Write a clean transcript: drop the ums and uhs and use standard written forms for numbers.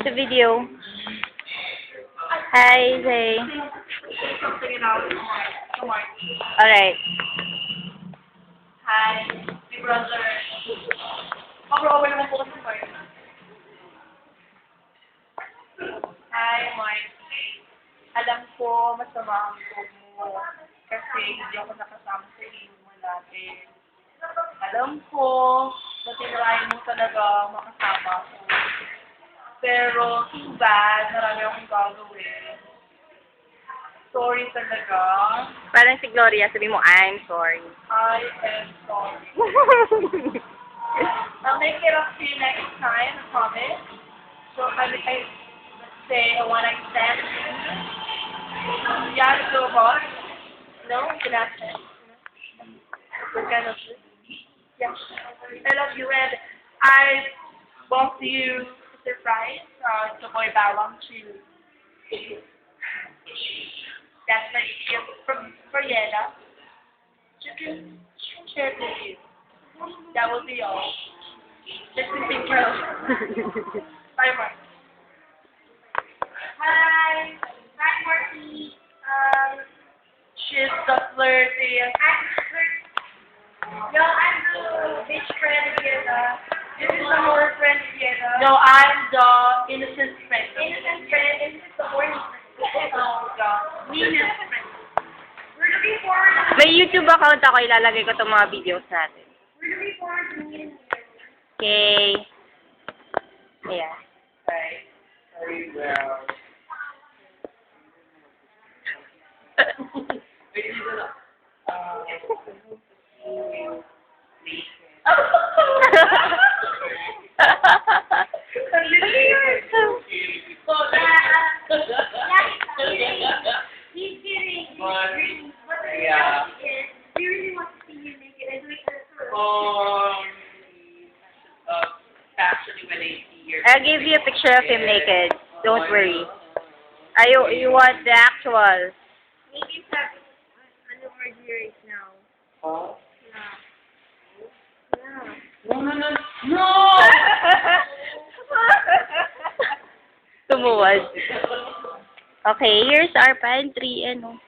the video. Hi, Zay. Alright. Hi, my brother. Over naman po kasi Mark. Hi, Mark. Alam ko, masama ang loob mo. Kasi hindi ako nakasama sa iyo mo dati. Alam ko, natirahin mo talaga makasama ko. Pero, too bad, marami akong gagawin. Sorry talaga. Parang si Gloria, sabi mo, I'm sorry. I am sorry. I'll make it up to you next time, I promise. So, let's say, I want to extend. Yeah, so boss. No, cannot say. What kind of shit? Yeah. I love you, and I want you to surprise the boy Bawang to that's my gift for Yeda. She can share it with you. That will be all. Just to take care of her. Bye, Mark. Hi. Hi, Marky. She's the flirtiest. I'm flirty. No, I'm the bitch friend of Yeda. This is the horror friend of Yeda. No, I'm the innocent friend. Innocent friend. This is the horny friend. Oh, God. Meanest friend. We're looking forward to May YouTube account ako, ilalagay ko itong mga videos natin. We're looking forward to meeting you. Okay. Yeah. Right. Very well. He's kidding. But the reality is, we really want to see you naked and do it for Actually, when I see your... I'll give you a picture of him naked. Don't worry. You want the actual? Maybe have underwear here right now. Oh? Yeah. No, no, no, no! Tumuwad. Okay, here's our pantry, ano.